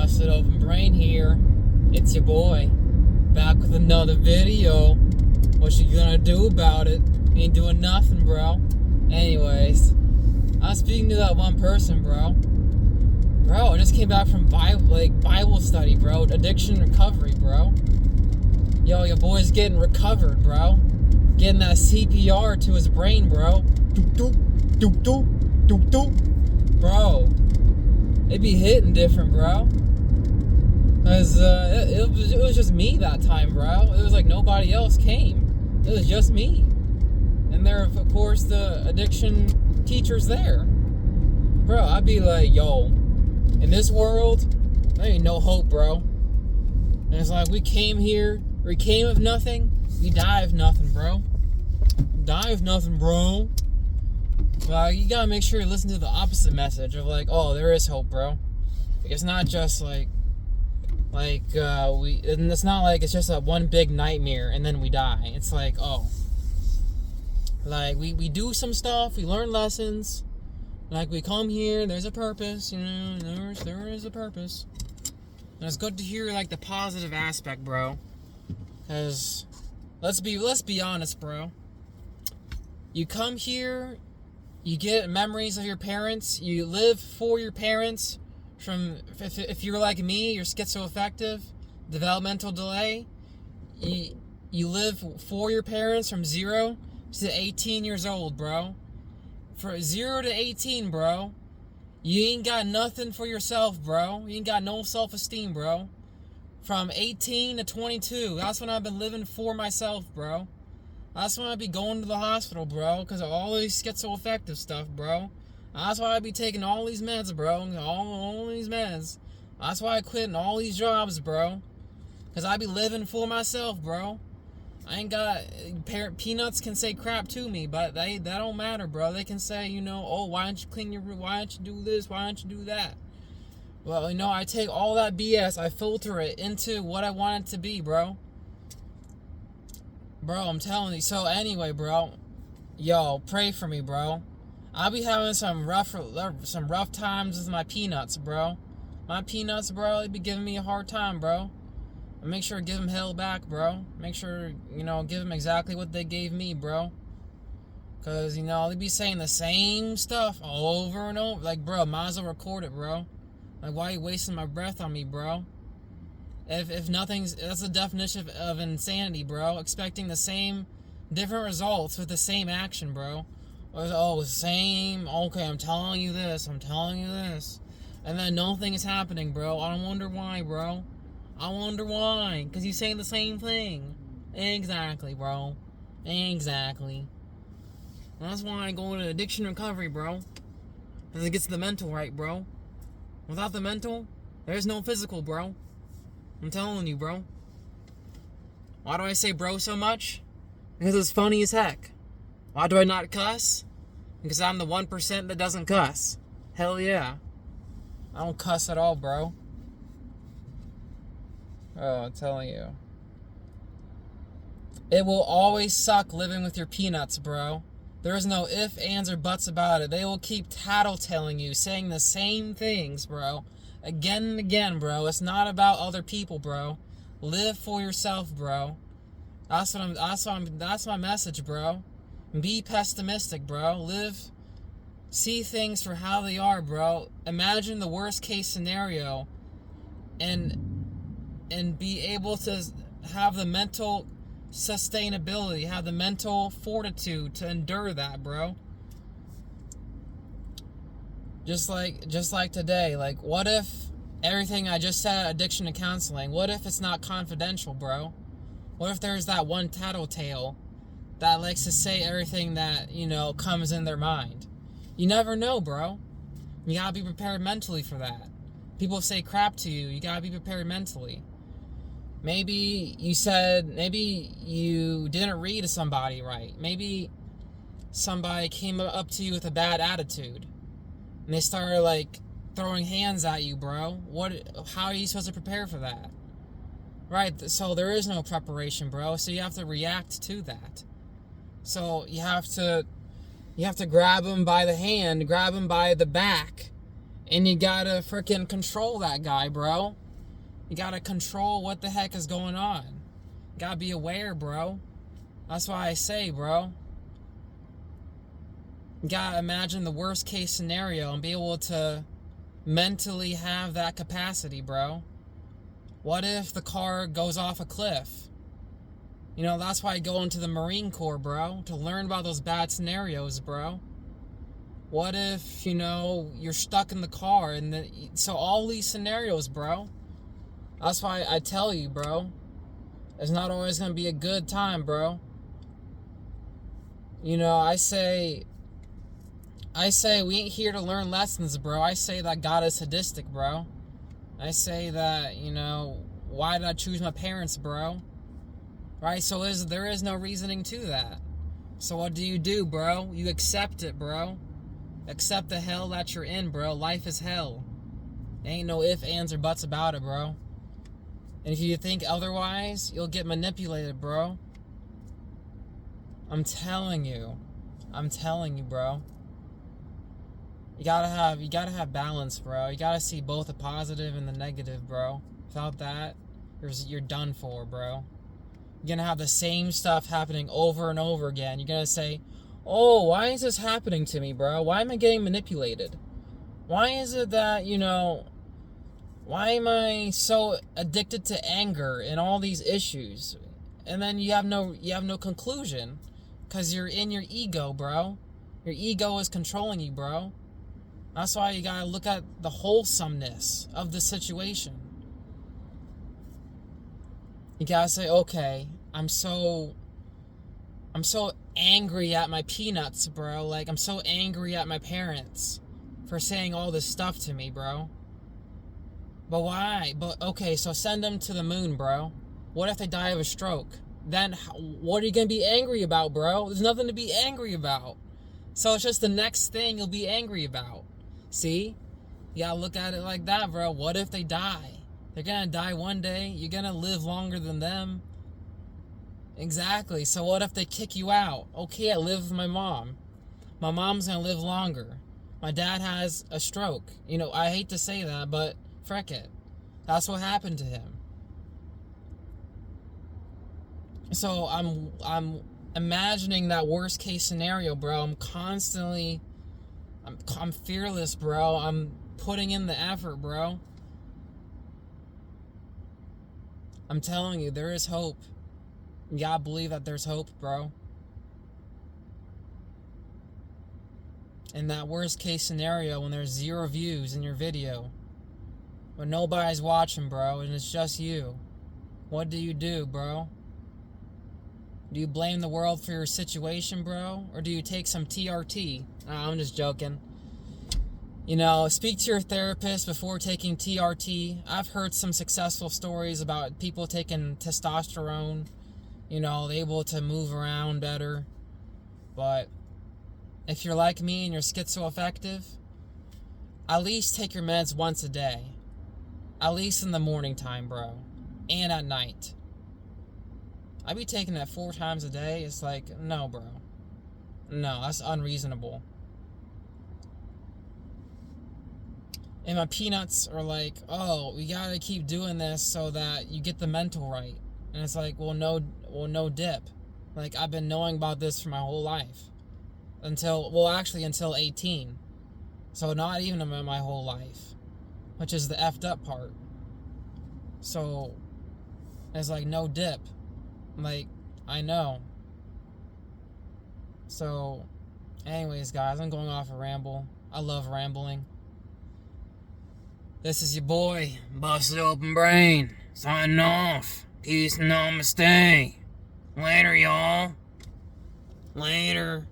Busted Open Brain here. It's your boy, back with another video. What you gonna do about it? Ain't doing nothing, bro. Anyways, I'm speaking to that one person, bro. Bro, I just came back from Bible study, bro. Addiction recovery, bro. Yo, your boy's getting recovered, bro. Getting that CPR to his brain, bro. Bro, it be hitting different, bro. Cause it was just me that time, bro. It was like nobody else came. It was just me. And there, of course, the addiction teachers there. Bro, I'd be like, yo, in this world, there ain't no hope, bro. And it's like, we came of nothing, we die of nothing, bro. Die of nothing, bro. Well, you gotta make sure you listen to the opposite message of like, oh, there is hope, bro. It's not just and it's not like it's just a one big nightmare and then we die. It's like, oh, like we do some stuff, we learn lessons, like we come here, there's a purpose, you know, there is a purpose. And it's good to hear like the positive aspect, bro. Cause let's be honest, bro. You come here, you get memories of your parents, you live for your parents. If you're like me, you're schizoaffective, developmental delay, you live for your parents from 0 to 18 years old, bro. For 0 to 18, bro, you ain't got nothing for yourself, bro. You ain't got no self-esteem, bro. From 18 to 22, that's when I've been living for myself, bro. That's when I be going to the hospital, bro, because of all these schizoaffective stuff, bro. That's why I be taking all these meds, bro. All these meds. That's why I quitting all these jobs, bro. Because I be living for myself, bro. I ain't got... Peanuts can say crap to me, but that don't matter, bro. They can say, you know, oh, why don't you clean your room? Why don't you do this? Why don't you do that? Well, you know, I take all that BS, I filter it into what I want it to be, bro. Bro, I'm telling you. So anyway, bro, yo, pray for me, bro. I'll be having some rough times with my peanuts, bro. My peanuts, bro, they be giving me a hard time, bro. And make sure to give them hell back, bro. Make sure, you know, give them exactly what they gave me, bro. Because, you know, they be saying the same stuff over and over. Like, bro, might as well record it, bro. Like, why are you wasting my breath on me, bro? If nothing's... That's the definition of insanity, bro. Expecting the same... different results with the same action, bro. Oh, same... Okay, I'm telling you this. And then nothing is happening, bro. I wonder why, bro. I wonder why. Because you're saying the same thing. Exactly, bro. Exactly. That's why I go into addiction recovery, bro. Because it gets the mental right, bro. Without the mental, there's no physical, bro. I'm telling you, bro. Why do I say bro so much? Because it's funny as heck. Why do I not cuss? Because I'm the 1% that doesn't cuss. Hell yeah. I don't cuss at all, bro. Oh, I'm telling you. It will always suck living with your peanuts, bro. There is no ifs, ands, or buts about it. They will keep tattletaling you, saying the same things, bro. Again and again, bro. It's not about other people, bro. Live for yourself, bro. That's my message, bro. Be pessimistic, bro. See things for how they are, bro. Imagine the worst case scenario and be able to have the mental sustainability, have the mental fortitude to endure that, bro. Just like today, like, what if everything I just said, addiction and counseling, what if it's not confidential, bro? What if there's that one tattletale that likes to say everything that, you know, comes in their mind? You never know, bro. You gotta be prepared mentally for that. People say crap to you, you gotta be prepared mentally. Maybe you didn't read somebody right. Maybe somebody came up to you with a bad attitude. And they started, like, throwing hands at you, bro. How are you supposed to prepare for that? Right, so there is no preparation, bro. So you have to react to that. So you have to grab them by the hand, grab them by the back, And you gotta freaking control that guy, bro. You gotta control what the heck is going on. You gotta be aware, bro. That's why I say, bro. You gotta imagine the worst case scenario and be able to mentally have that capacity, bro. What if the car goes off a cliff? You know, that's why I go into the Marine Corps, bro. To learn about those bad scenarios, bro. What if, you know, you're stuck in the car and so all these scenarios, bro. That's why I tell you, bro. It's not always going to be a good time, bro. You know, I say we ain't here to learn lessons, bro. I say that God is sadistic, bro. I say that, you know, why did I choose my parents, bro? Right? So there is no reasoning to that. So what do, bro? You accept it, bro. Accept the hell that you're in, bro. Life is hell. There ain't no ifs, ands, or buts about it, bro. And if you think otherwise, you'll get manipulated, bro. I'm telling you, bro. You gotta have balance, bro. You gotta see both the positive and the negative, bro. Without that, you're done for, bro. You're gonna have the same stuff happening over and over again. You're gonna say, oh, why is this happening to me, bro? Why am I getting manipulated? Why is it that, you know, why am I so addicted to anger and all these issues? And then you have no conclusion because you're in your ego, bro. Your ego is controlling you, bro. That's why you gotta look at the wholesomeness of the situation. You gotta say, okay, I'm so angry at my peanuts, bro. Like, I'm so angry at my parents for saying all this stuff to me, bro. But why? But, okay, so send them to the moon, bro. What if they die of a stroke? Then what are you going to be angry about, bro? There's nothing to be angry about. So it's just the next thing you'll be angry about. See? You gotta look at it like that, bro. What if they die? They're gonna die one day. You're gonna live longer than them. Exactly. So what if they kick you out? Okay, I live with my mom. My mom's gonna live longer. My dad has a stroke. You know, I hate to say that, but frick it. That's what happened to him. So I'm imagining that worst case scenario, bro. I'm fearless, bro. I'm putting in the effort, bro. I'm telling you, there is hope. You gotta believe that there's hope, bro. In that worst case scenario, when there's 0 views in your video, when nobody's watching, bro, and it's just you, what do, bro? Do you blame the world for your situation, bro? Or do you take some TRT? I'm just joking. You know, speak to your therapist before taking TRT. I've heard some successful stories about people taking testosterone, you know, able to move around better. But if you're like me and you're schizoaffective, at least take your meds once a day. At least in the morning time, bro. And at night. I be taking that 4 times a day. It's like, no, bro. No, that's unreasonable. And my peanuts are like, oh, we gotta keep doing this so that you get the mental right. And it's like, well, no dip. Like, I've been knowing about this for my whole life. Until 18. So not even my whole life. Which is the effed up part. So, it's like, no dip. Like, I know. So, anyways, guys, I'm going off a ramble. I love rambling. This is your boy, Busted Open Brain, signing off. Peace and namaste. Later, y'all. Later.